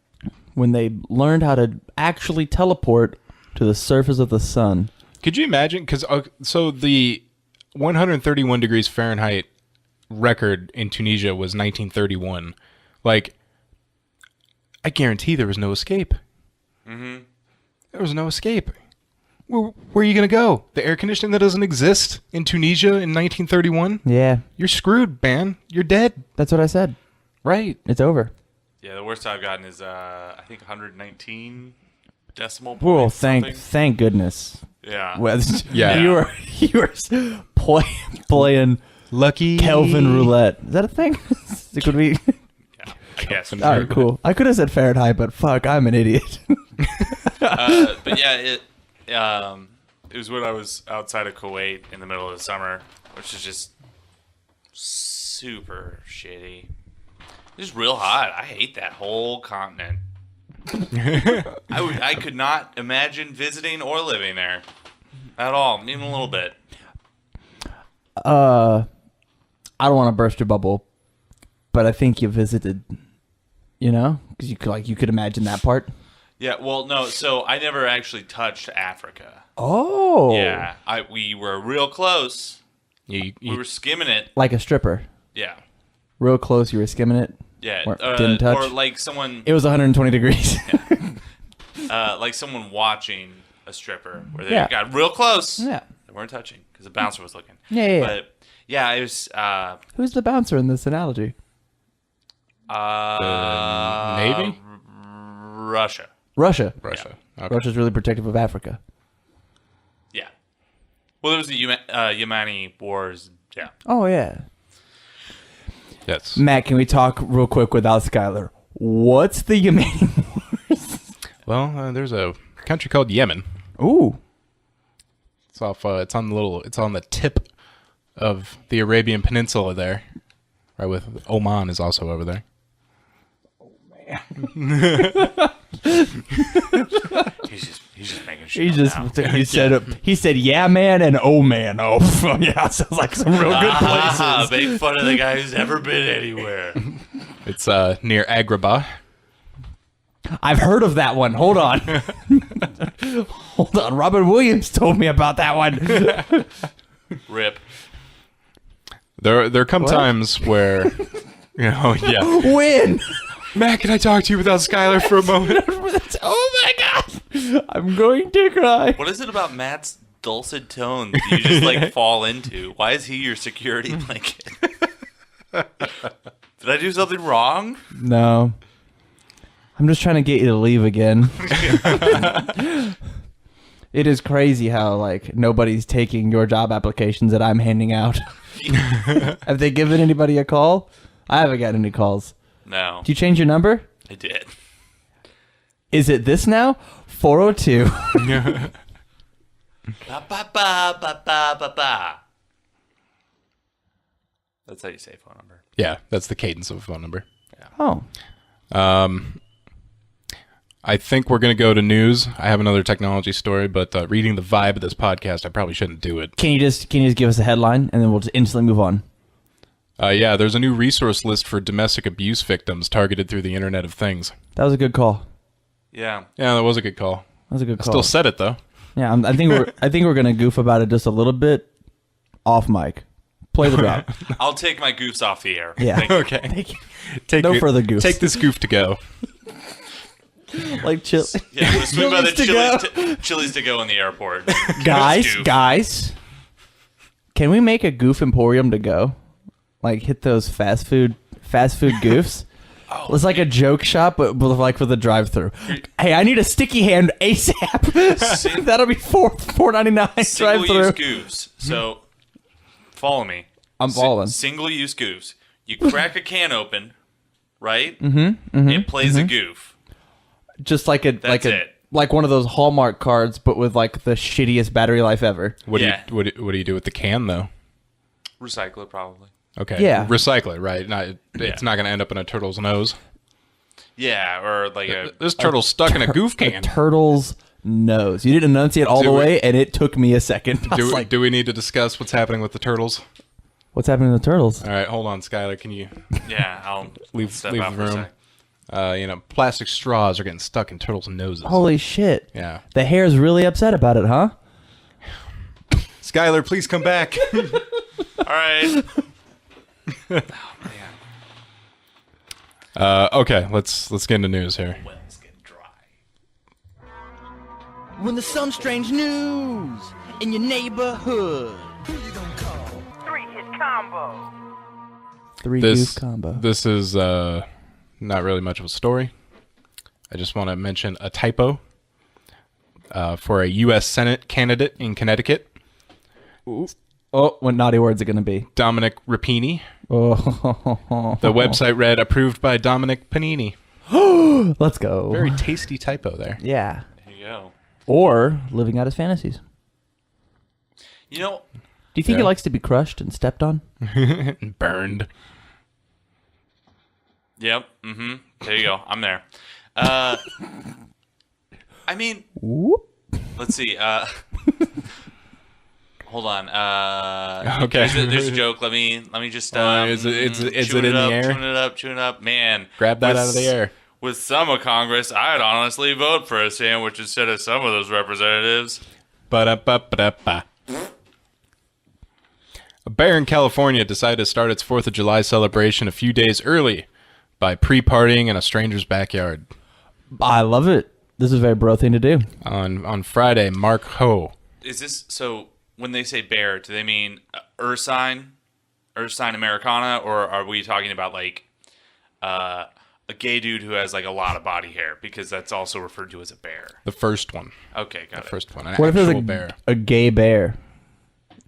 A: When they learned how to actually teleport to the surface of the sun.
D: Could you imagine? Because so the 131 degrees Fahrenheit record in Tunisia was 1931. Like, I guarantee there was no escape. Mm-hmm. There was no escape. Where are you going to go? The air conditioning that doesn't exist in Tunisia in 1931?
A: Yeah,
D: You're screwed, man. You're dead.
A: that's what I said.
D: Right.
A: It's over.
B: Yeah, the worst I've gotten is I think 119 decimal points.
A: Well,
B: something.
A: thank goodness.
B: Yeah.
D: Yeah.
A: You were playing
D: Lucky
A: Kelvin roulette. Is that a thing? It could be.
B: Yeah, I guess.
D: Kelvin.
A: All right, cool. I could have said Fahrenheit, but fuck, I'm an idiot.
B: But yeah, it was when I was outside of Kuwait in the middle of the summer, which is just super shitty. It's real hot. I hate that whole continent. I could not imagine visiting or living there at all, even a little bit.
A: I don't want to burst your bubble, but I think you visited. You know, because you could imagine that part.
B: Yeah, well, no. So I never actually touched Africa.
A: Oh,
B: Yeah, we were real close.
D: You,
B: We were skimming it.
A: like a stripper,
B: Yeah,
A: real close. You were skimming it.
B: yeah.
A: Or didn't touch?
B: Or like someone,
A: It was 120 degrees.
B: like someone watching a stripper, where they
A: Yeah.
B: got real close.
A: Yeah.
B: They weren't touching because the bouncer was looking.
A: Yeah.
B: But yeah, it was.
A: Who's the bouncer in this analogy?
D: Navy?
B: Russia.
A: Russia.
D: Russia. Okay.
A: Russia's really protective of Africa.
B: Yeah. Well, there was the Yemeni wars. Yeah.
A: Oh yeah.
D: Yes.
A: Matt, can we talk real quick without Skyler? What's the Yemeni?
D: Well, there's a country called Yemen.
A: Ooh.
D: It's off. It's on the tip of the Arabian Peninsula there. Right, with Oman is also over there.
B: He's just making shit up now.
A: He said yeah man and oh man. Oh yeah, sounds like some real good places.
B: Make fun of the guy who's never been anywhere.
D: It's near Agrabah.
A: I've heard of that one. Hold on. Hold on. Robin Williams told me about that one.
B: Rip.
D: There come times where, yeah.
A: When?
D: Matt, can I talk to you without Skyler for a moment?
A: Oh my god. I'm going to cry.
B: What is it about Matt's dulcet tones you just like fall into? Why is he your security blanket? Did I do something wrong?
A: No. I'm just trying to get you to leave again. It is crazy how like nobody's taking your job applications that I'm handing out. Have they given anybody a call? I haven't got any calls.
B: No,
A: Do you change your number?
B: I did.
A: Is it this now? 402.
B: Ba, ba, ba, ba, ba, ba, ba. That's how you say phone number.
D: Yeah, that's the cadence of a phone number.
A: Oh.
D: I think we're going to go to news. I have another technology story, but reading the vibe of this podcast, I probably shouldn't do it.
A: Can you just give us a headline and then we'll just instantly move on?
D: Yeah, there's a new resource list for domestic abuse victims targeted through the Internet of Things.
A: That was a good call.
B: Yeah.
D: Yeah, that was a good call.
A: That was a good
D: I
A: call.
D: still said it, though.
A: Yeah, I think we're gonna goof about it just a little bit off mic. Play the drop.
B: I'll take my goofs off the air.
A: Yeah.
B: Thank you.
D: Okay. Take
A: No further goofs.
D: Take this goof to go.
A: Like chill.
B: Yeah, we'll swing by the
A: Chili's to
B: Chili's to go in the airport.
A: Guys, can we make a goof emporium to go? Like hit those fast food goofs. It's like a joke shop, but like with a drive-through. Hey, I need a sticky hand ASAP. That'll be $4.99
B: Single-use
A: drive-through.
B: goofs. So, follow me.
A: I'm following.
B: Single-use goofs. You crack a can open, right? Mm-hmm. It plays a goof.
A: Just like a
B: That's it.
A: like one of those Hallmark cards, but with like the shittiest battery life ever.
D: What
B: Yeah.
D: do you do with the can though?
B: Recycle it probably.
D: Okay.
A: Yeah.
D: Recycle it, right? It's not going to end up in a turtle's nose.
B: Yeah, or like a
D: This turtle's stuck in a goof
A: A
D: can.
A: turtle's nose. You didn't enunciate all the
D: Do we-
A: way, and it took me a second. I was like,
D: Do we need to discuss what's happening with the turtles?
A: what's happening to the turtles?
D: All right, hold on, Skyler. Can you
B: yeah. I'll
D: leave
B: step
D: the
B: out for a
D: room?
B: sec.
D: Plastic straws are getting stuck in turtles' noses.
A: Holy shit.
D: Yeah.
A: The hair's really upset about it, huh?
D: Skyler, please come back.
B: All right.
D: Okay, let's get into news here.
B: Wells get dry.
G: When there's some strange news in your neighborhood.
H: Three-hit combo.
A: Three
D: This
A: goof combo.
D: this is not really much of a story. I just want to mention a typo for a U.S. Senate candidate in Connecticut,
A: Oh, what naughty words are going to be?
D: Dominic Rapini.
A: Oh,
D: The website read approved by Dominic Panini.
A: let's go.
D: Very tasty typo there.
A: Yeah.
B: There you go.
A: Or living out his fantasies.
B: You know,
A: Do you think
D: Yeah.
A: he likes to be crushed and stepped on?
D: Burned.
B: yep. Mm-hmm. There you go. I'm there. I mean,
A: Whoop.
B: let's see. Hold on.
D: Okay.
B: There's a joke. Let me just.
D: Is it
B: chewing
D: in the
B: up,
D: air?
B: Chewing it up. Man,
D: Grab that
B: with
D: out of the air.
B: With some of Congress, I'd honestly vote for a sandwich instead of some of those representatives.
D: Ba-da-ba-ba-da-ba. A bear in California decided to start its 4th of July celebration a few days early by pre-partying in a stranger's backyard.
A: I love it. This is a very bro thing to do.
D: On Friday, Mark Ho.
B: Is this so? When they say bear, do they mean Ursine Americana, or are we talking about like a gay dude who has like a lot of body hair? Because that's also referred to as a bear.
D: The first one.
B: Okay, got it.
D: First one. An
A: What if
D: actual
A: there's
D: bear.
A: a gay bear?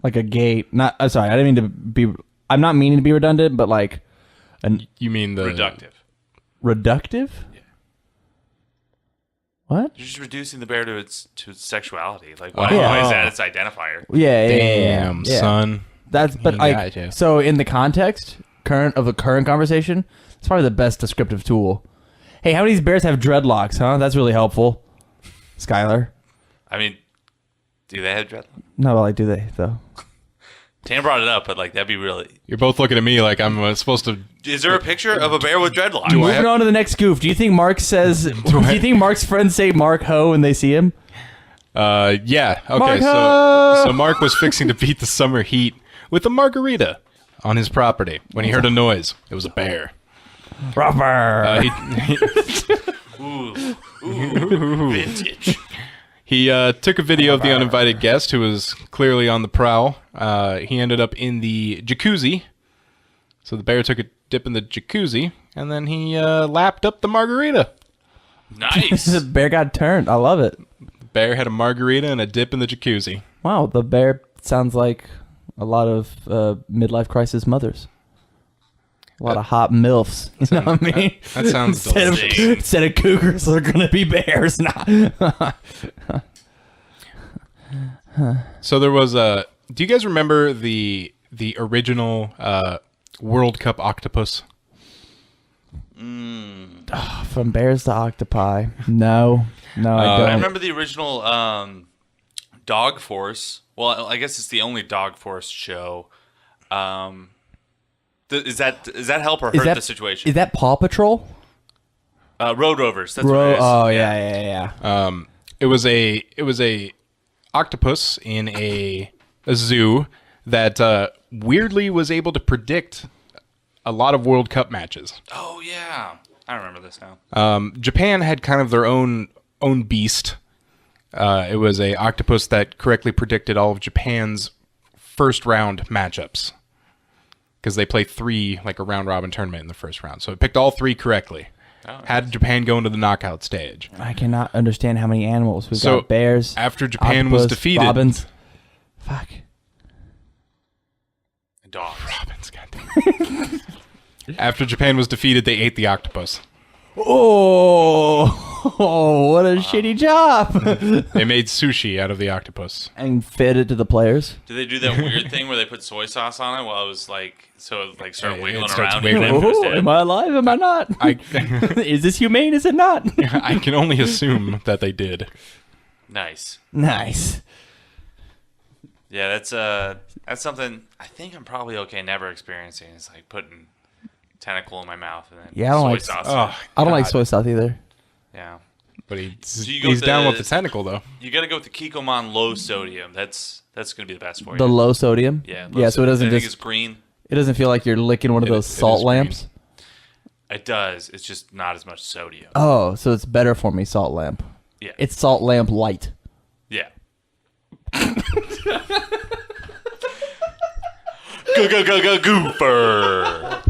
A: Like a gay, not, sorry, I didn't mean to be, I'm not meaning to be redundant, but like
D: You mean the...
B: Reductive.
A: reductive?
B: Yeah.
A: What?
B: You're just reducing the bear to its sexuality. Like,
D: Wow.
B: why is that its identifier?
A: Yeah,
D: Damn,
A: yeah.
D: son.
A: That's, but
D: You
A: like,
D: gotcha.
A: so in the context of the current conversation, it's probably the best descriptive tool. Hey, how many of these bears have dreadlocks, huh? That's really helpful. Skyler.
B: I mean, do they have dreadlocks?
A: No, but like, do they, though?
B: Tan brought it up, but like that'd be really.
D: You're both looking at me like I'm supposed to...
B: Is there a picture of a bear with dreadlocks?
A: Moving on to the next goof. Do you think Mark says, do you think Mark's friends say Mark Ho when they see him?
D: Yeah. Okay,
A: Mark
D: so
A: Ho!
D: so Mark was fixing to beat the summer heat with a margarita on his property when he heard a noise. It was a bear.
A: Rubber.
B: Ooh, vintage.
D: He took a video of the uninvited guest who was clearly on the prowl. He ended up in the jacuzzi. So the bear took a dip in the jacuzzi, and then he lapped up the margarita.
B: Nice.
A: The bear got turned. I love it.
D: The bear had a margarita and a dip in the jacuzzi.
A: Wow, the bear sounds like a lot of midlife crisis mothers. A lot of hot MILFs. You know what I mean?
D: That sounds delicious.
A: Instead of cougars, they're going to be bears. Nah.
D: So there was a... Do you guys remember the original World Cup octopus?
A: From bears to octopi. No, I don't.
B: I remember the original Dog Force. Well, I guess it's the only Dog Force show. Is that help or hurt the situation?
A: Is that Paw Patrol?
B: Road Rovers. That's what it is.
A: Oh, yeah.
D: It was a octopus in a zoo that weirdly was able to predict a lot of World Cup matches.
B: Oh yeah, I remember this now.
D: Japan had kind of their own beast. It was a octopus that correctly predicted all of Japan's first round matchups because they play 3 like a round robin tournament in the first round. So it picked all 3 correctly.
B: Oh,
D: Had Japan go into the knockout stage.
A: I cannot understand how many animals. We've
D: So,
A: got bears.
D: after Japan was
A: octopus,
D: defeated-
A: Robins. Fuck.
B: Dogs.
D: Robins, goddamn. After Japan was defeated, they ate the octopus.
A: Oh. Oh, what a shitty job.
D: They made sushi out of the octopus.
A: And fed it to the players.
B: Did they do that weird thing where they put soy sauce on it while it was like, so it like started
D: Yeah,
B: wiggling
D: it starts
B: around?
D: wiggling.
B: And then it was
A: Oh,
B: dead?
A: am I alive? Am I not? Is this humane? Is it not?
D: I can only assume that they did.
B: Nice.
A: Nice.
B: Yeah, that's something I think I'm probably okay never experiencing. It's like putting tentacle in my mouth and then
A: Yeah, I don't
B: soy
A: like-
B: sauce.
D: Oh,
A: I don't like
D: God.
A: soy sauce either.
B: Yeah.
D: But
B: you
D: he's
B: go with
D: down
B: the-
D: with the tentacle, though.
B: You got to go with the Kikkoman low sodium. That's going to be the best for you.
A: The low sodium.
B: Yeah.
A: Yeah. So it doesn't
B: I think
A: just.
B: it's green.
A: It doesn't feel like you're licking one of
D: It-
A: those
D: it
A: salt
D: is
A: lamps.
B: It does. It's just not as much sodium.
A: Oh, so it's better for me, salt lamp.
B: Yeah.
A: It's salt lamp light.
B: Yeah. Go Goofer.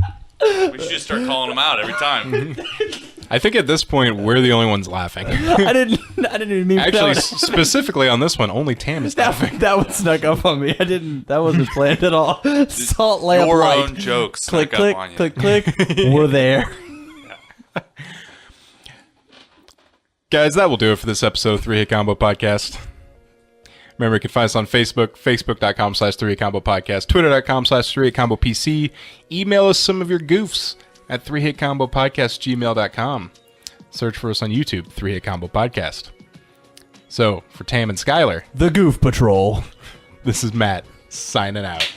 B: We should just start calling them out every time.
D: I think at this point, we're the only ones laughing.
A: I didn't even mean
D: Actually,
A: that.
D: specifically on this one, only Tam is laughing.
A: That one snuck up on me. That wasn't planned at all. Salt lamp
B: Your
A: light.
B: own jokes
A: Click,
B: snuck
A: click,
B: up on you.
A: click, click. We're there.
D: Guys, that will do it for this episode of 3 Hit Combo Podcast. Remember, you can find us on Facebook, facebook.com/3 Hit Combo Podcast, twitter.com/3 Hit Combo PC. Email us some of your goofs at 3 Hit Combo Podcast, gmail.com. Search for us on YouTube, 3 Hit Combo Podcast. So, for Tam and Skyler,
A: The Goof Patrol.
D: this is Matt, signing out.